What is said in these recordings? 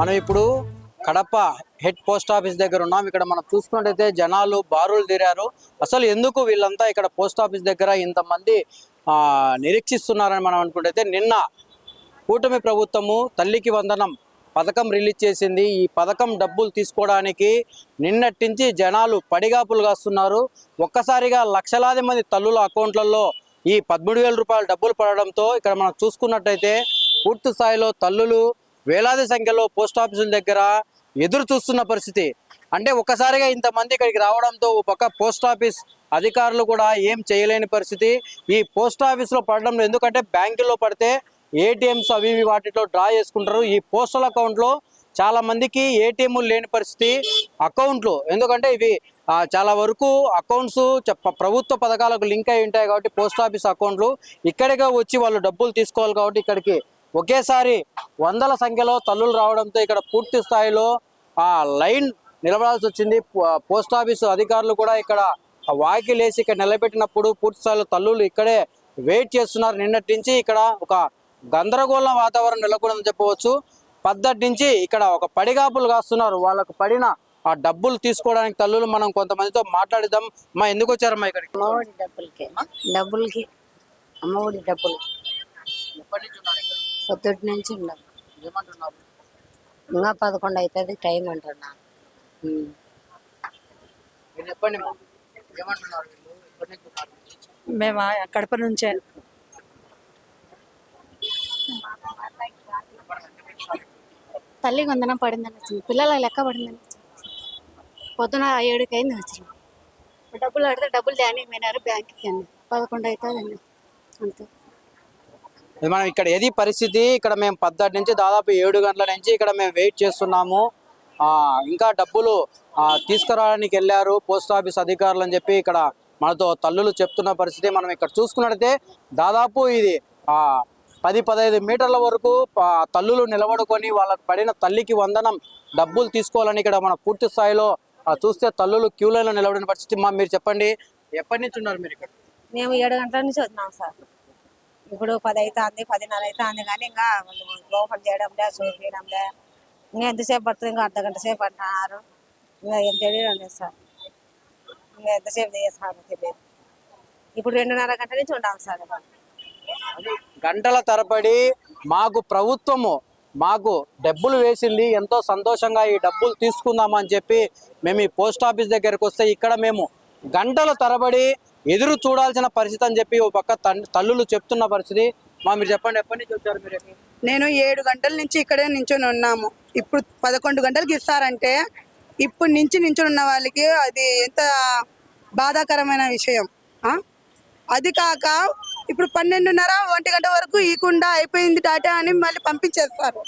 మనం ఇప్పుడు Kadapa head post office దగ్గర ఉన్నాం. ఇక్కడ మనం చూసుకున్నట్టయితే జనాలు బారులు తీరారు. అసలు ఎందుకు వీళ్ళంతా ఇక్కడ పోస్ట్ ఆఫీస్ దగ్గర ఇంతమంది నిరీక్షిస్తున్నారని మనం అనుకుంటే, నిన్న కూటమి ప్రభుత్వము తల్లికి వందనం పథకం రిలీజ్ చేసింది. ఈ పథకం డబ్బులు తీసుకోవడానికి నిన్నటించి జనాలు పడిగాపులు కాస్తున్నారు. ఒక్కసారిగా లక్షలాది మంది తల్లుల అకౌంట్లలో ఈ 13,000 రూపాయల డబ్బులు పడడంతో ఇక్కడ మనం చూసుకున్నట్టయితే పూర్తి స్థాయిలో తల్లులు వేలాది సంఖ్యలో పోస్ట్ ఆఫీసుల దగ్గర ఎదురు చూస్తున్న పరిస్థితి. అంటే ఒక్కసారిగా ఇంతమంది ఇక్కడికి రావడంతో ఒక పక్క పోస్ట్ ఆఫీస్ అధికారులు కూడా ఏం చేయలేని పరిస్థితి. ఈ పోస్ట్ ఆఫీస్లో పడడంలో, ఎందుకంటే బ్యాంకుల్లో పడితే ఏటీఎంస్ అవి వాటిలో డ్రా చేసుకుంటారు. ఈ పోస్టల్ అకౌంట్లో చాలా మందికి ఏటీఎంలు లేని పరిస్థితి. అకౌంట్లు ఎందుకంటే ఇవి చాలా వరకు అకౌంట్స్ ప్రభుత్వ పథకాలకు లింక్ అయి ఉంటాయి కాబట్టి పోస్ట్ ఆఫీస్ అకౌంట్లు ఇక్కడికే వచ్చి వాళ్ళు డబ్బులు తీసుకోవాలి. కాబట్టి ఇక్కడికి ఒకేసారి వందల సంఖ్యలో తల్లులు రావడంతో ఇక్కడ పూర్తి స్థాయిలో లైన్ నిలబడాల్సి వచ్చింది. పోస్ట్ ఆఫీసు అధికారులు కూడా ఇక్కడ వాకిలేసి ఇక్కడ నిలబెట్టినప్పుడు పూర్తి స్థాయిలో తల్లులు ఇక్కడే వెయిట్ చేస్తున్నారు. నిన్నటి నుంచి ఇక్కడ ఒక గందరగోళ వాతావరణం నెలకొందని చెప్పవచ్చు. పద్ధతి నుంచి ఇక్కడ ఒక పడిగాపులు కాస్తున్నారు. వాళ్ళకు పడిన ఆ డబ్బులు తీసుకోవడానికి తల్లులు మనం కొంతమందితో మాట్లాడిద్దాం. మా ఎందుకు వచ్చారమ్మా ఇక్కడికి? అమ్మఒడి డబ్బులకి అమ్మఒడి డబ్బులు ఎప్పటి నుంచి ఉన్నారు ఇక్కడ? పొద్దుటి నుంచి ఉండవు. ఏమంటున్నారు? ఇంకా 11 అవుతుంది టైం అంటున్నా. మీరు చెప్పండి మా, ఏమంటున్నారు వీళ్ళు? ఎప్పటి నుంచి ఉన్నారు? మేము కడప నుంచే. తల్లికి వందనం పడిందని వచ్చింది, పిల్లల లెక్క పడిందని వచ్చింది. పొద్దున 7కి అయింది వచ్చింది. డబ్బులు అడితే డబ్బులు ధ్యానికి పోయినారు బ్యాంక్కి అండి. 11 అవుతుందండి అంతే. మనం ఇక్కడ ఏది పరిస్థితి, ఇక్కడ మేము 10 నుంచి దాదాపు 7 గంటల నుంచి ఇక్కడ మేము వెయిట్ చేస్తున్నాము. ఇంకా డబ్బులు తీసుకురావడానికి వెళ్ళారు పోస్ట్ ఆఫీస్ అధికారులు అని చెప్పి ఇక్కడ మనతో తల్లులు చెప్తున్న పరిస్థితి. మనం ఇక్కడ చూసుకున్నట్టయితే దాదాపు ఇది 10-15 మీటర్ల వరకు తల్లులు నిలబడుకొని వాళ్ళకి పడిన తల్లికి వందనం డబ్బులు తీసుకోవాలని ఇక్కడ మన పూర్తి స్థాయిలో చూస్తే తల్లులు క్యూ లైన్లో నిలబడిన పరిస్థితి. మా మీరు చెప్పండి, ఎప్పటి నుంచి ఉన్నారు మీరు ఇక్కడ? మేము 7 గంటల నుంచి వస్తున్నాం సార్. ఇప్పుడు 10 అవుతుంది, 10:30 అవుతుంది, కానీ ఇంకా ఓపెన్ చేయడం లే, చూపించడం లే. ఇంకా ఎంతసేపు పడుతుంది? ఇంకా అర్ధగంట సేపు అంటున్నారు. ఇంకా ఏం తెలియడం లేదు సార్. ఇంకా ఎంతసేపు చేస్తారు తెలియదు. ఇప్పుడు 2:30 గంటల నుంచి ఉన్నాం సార్. గంటల తరబడి మాకు డబ్బులు వేసింది, ఎంతో సంతోషంగా ఈ డబ్బులు తీసుకుందామని చెప్పి మేము ఈ పోస్ట్ ఆఫీస్ దగ్గరకు వస్తే ఇక్కడ మేము గంటల తరబడి ఎదురు చూడాల్సిన పరిస్థితి అని చెప్పి ఒక పక్క తల్లులు చెప్తున్న పరిస్థితి. మీరు చెప్పండి, ఎప్పటి నుంచి వచ్చారు మీరు? నేను 7 గంటల నుంచి ఇక్కడే నించొని ఉన్నాము. ఇప్పుడు 11 గంటలకు ఇస్తారంటే ఇప్పుడు నుంచి నించొని ఉన్న వాళ్ళకి అది ఎంత బాధాకరమైన విషయం. అది కాక ఇప్పుడు 12:30, 1 గంట వరకు ఈకుండా అయిపోయింది డాటా అని మళ్ళీ పంపించేస్తారు.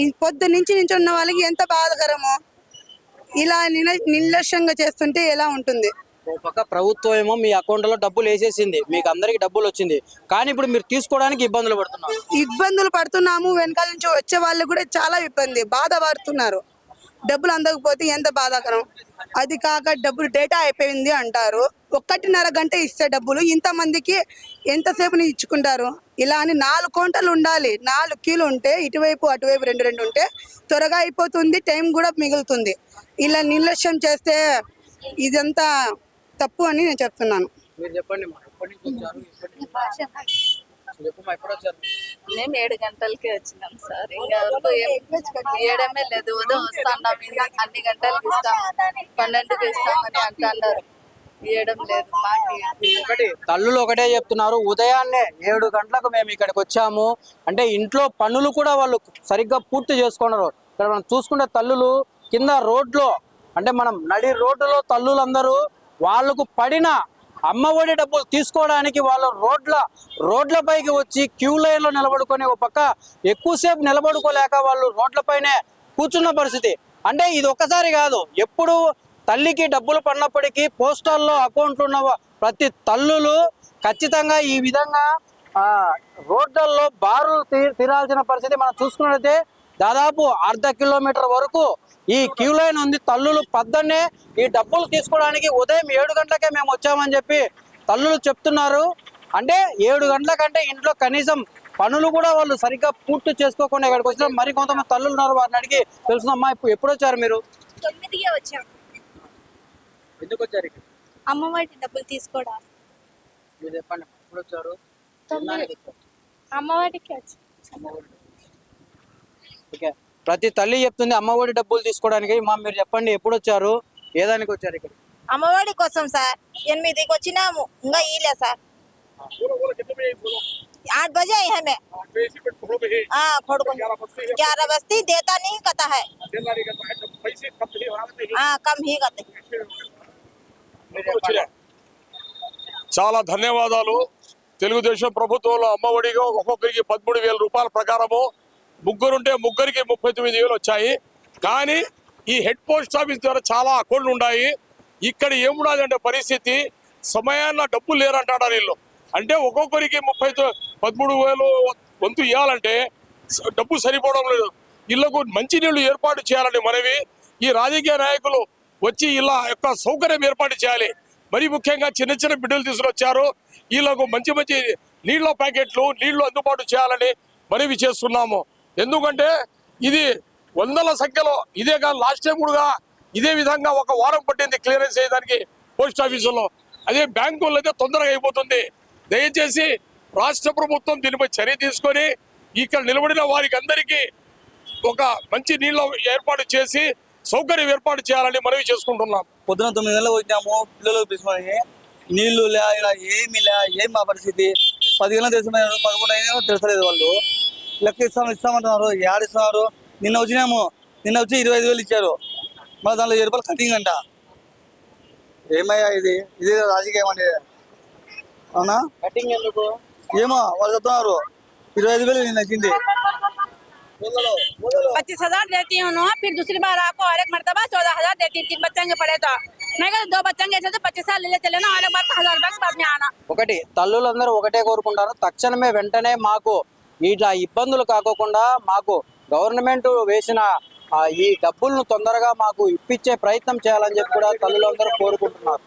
ఈ పొద్దు నుంచి నించొని ఉన్న వాళ్ళకి ఎంత బాధాకరమో. ఇలా నిర్లక్ష్యంగా చేస్తుంటే ఎలా ఉంటుంది? ఒక పక్క ప్రభుత్వం ఏమో మీ అకౌంట్లో డబ్బులు వేసేసింది, మీకు అందరికి డబ్బులు వచ్చింది, కానీ ఇప్పుడు మీరు తీసుకోవడానికి ఇబ్బందులు పడుతున్నాము. వెనకాల నుంచి వచ్చే వాళ్ళు కూడా చాలా బాధపడుతున్నారు. డబ్బులు అందకపోతే ఎంత బాధాకరం. అది కాక డబ్బులు డేటా అయిపోయింది అంటారు. 1:30 గంట ఇస్తే డబ్బులు ఇంతమందికి ఎంతసేపు ఇచ్చుకుంటారు? ఇలా అని 4 కౌంటర్లు ఉండాలి. 4 క్యూలు ఉంటే ఇటువైపు అటువైపు 2 ఉంటే త్వరగా అయిపోతుంది, టైం కూడా మిగులుతుంది. ఇలా నిర్లక్ష్యం చేస్తే ఇదంతా తప్పు అని నేను చెప్తున్నాను. మేము 7 గంటలకి వచ్చినాం సార్. ఇంకా ఏడమే లేదు, ఉదయం వస్తున్నాం, అన్ని గంటలకి ఇస్తాం, 12కి ఇస్తామని అంటున్నారు. ఇవ్వడం లేదు. తల్లులు ఒకటే చెప్తున్నారు, ఉదయాన్నే 7 గంటలకు మేము ఇక్కడికి వచ్చాము అంటే ఇంట్లో పనులు కూడా వాళ్ళు సరిగ్గా పూర్తి చేసుకున్నారు. ఇక్కడ మనం చూసుకుంటే తల్లులు కింద రోడ్లో, అంటే మనం నడి రోడ్డులో తల్లులందరూ వాళ్ళకు పడిన అమ్మఒడి డబ్బులు తీసుకోవడానికి వాళ్ళు రోడ్లపైకి వచ్చి క్యూ లైన్లో నిలబడుకొని ఒక పక్క ఎక్కువసేపు నిలబడుకోలేక వాళ్ళు రోడ్లపైనే కూర్చున్న పరిస్థితి. అంటే ఇది ఒక్కసారి కాదు, ఎప్పుడు తల్లికి డబ్బులు పడినప్పటికీ పోస్టల్లో అకౌంట్లు ఉన్న ప్రతి తల్లులు ఖచ్చితంగా ఈ విధంగా రోడ్లలో బారులు తీరాల్సిన పరిస్థితి. మనం చూసుకున్నట్లయితే దాదాపు 1/2 కిలోమీటర్ వరకు ఈ క్యూ లైన్ ఉంది. తల్లులు పొద్దున్నే ఈ డబ్బులు తీసుకోవడానికి ఉదయం 7 గంటలకే మేము వచ్చామని చెప్పి తల్లులు చెప్తున్నారు. అంటే 7 గంటల కంటే ఇంట్లో కనీసం పనులు కూడా వాళ్ళు సరిగ్గా పూర్తి చేసుకోకుండా ఇక్కడికి వచ్చిన మరి కొంతమంది తల్లులు ఉన్నారు, వారిని అడిగి తెలుసుకుందామా. ఎప్పుడు వచ్చారు మీరు? 9కే వచ్చాం. ఎందుకు వచ్చారు ఇక్కడ? అమ్మఒడి డబ్బులు తీసుకోవడానికి. మీరు చెప్పండి, ఎప్పుడు వచ్చారు? 9 అమ్మఒడికి వచ్చాం. ఓకే, ప్రతి తల్లి చెప్తుంది అమ్మఒడి డబ్బులు తీసుకోవడానికి. మా మీరు చెప్పండి, ఎప్పుడు వచ్చారు, ఏ దానికి వచ్చారు ఇక్కడ? అమ్మఒడి కోసం సార్ 8కి వచ్చినాము, ఇంకా ఇలే సార్. 8 बजे आई हमें। हाँ खोड़ 11 बजती देता नहीं कहता है। हाँ कम ही कहते। చాలా ధన్యవాదాలు. తెలుగుదేశం ప్రభుత్వంలో అమ్మఒడిగా ఒక్కొక్కరికి 13,000 రూపాయల ప్రకారము ముగ్గురుంటే ముగ్గురికి 39,000 వచ్చాయి. కానీ ఈ హెడ్ పోస్ట్ ఆఫీస్ ద్వారా చాలా అకౌంట్లు ఉన్నాయి. ఇక్కడ ఏమున్నదంటే పరిస్థితి, సమయాన్న డబ్బులు లేరంటాడు వీళ్ళు. అంటే ఒక్కొక్కరికి 13,000 వంతు ఇవ్వాలంటే డబ్బు సరిపోవడం లేదు. ఇళ్లకు మంచినీళ్లు ఏర్పాటు చేయాలని మనవి. ఈ రాజకీయ నాయకులు వచ్చి ఇలా యొక్క సౌకర్యం ఏర్పాటు చేయాలి. మరి ముఖ్యంగా చిన్న చిన్న బిడ్డలు తీసుకొచ్చారు, వీళ్ళకు మంచి మంచి నీళ్ల ప్యాకెట్లు నీళ్లు అందుబాటు చేయాలని మనవి చేస్తున్నాము. ఎందుకంటే ఇది వందల సంఖ్యలో ఇదే కాదు, లాస్ట్ టైం కూడా ఇదే విధంగా ఒక వారం పట్టింది క్లియరెన్స్ చేయడానికి పోస్ట్ ఆఫీసులో. అదే బ్యాంకుల్లో అయితే తొందరగా అయిపోతుంది. దయచేసి రాష్ట్ర ప్రభుత్వం దీనిపై చర్య తీసుకొని ఇక్కడ నిలబడిన వారికి అందరికీ ఒక మంచి నీళ్ళ ఏర్పాటు చేసి సౌకర్యం ఏర్పాటు చేయాలని మనవి చేసుకుంటున్నాం. పొద్దున 9 గంటలకు వచ్చినాము, పిల్లలు తీసుకొని నీళ్లు లే, ఇలా ఏమి లే, ఏం మా పరిస్థితి. 10 గంటలకు తెలుసుకున్నారు, 11 అయినా తెలుసలేదు. వాళ్ళు లెక్క ఇస్తామంటున్నారు, ఏడు ఇస్తున్నారు. నిన్న వచ్చినాము, నిన్న వచ్చి 25,000 ఇచ్చారు, మళ్ళీ దాంట్లో 7 రూపాయలు కటింగ్ అంట. ఏమయ్యా ఇది రాజకీయం అండి, అవునా? కటింగ్ ఎందుకు? ఏమో వాళ్ళు చెప్తున్నారు 25,000 నిన్న వచ్చింది. 25,000 देती हूँ ना, फिर दूसरी बार आपको और एक मरतबा 14,000 देती हूँ। 3 बच्चों के पड़े तो मैं कहता 2 बच्चों के ऐसे तो 25,000 ले चले ना, और एक बार 1,000 रुपये बाद में आना। ఒకటి తల్లులందరూ ఒకటే కోరుకుంటారు, తక్షణమే వెంటనే మాకు ఇట్లా ఇబ్బందులు కాకోకుండా మాకు గవర్నమెంట్ వేసిన ఈ డబ్బులను తొందరగా మాకు ఇప్పించే ప్రయత్నం చేయాలని చెప్పి కూడా తల్లులందరూ కోరుకుంటున్నారు.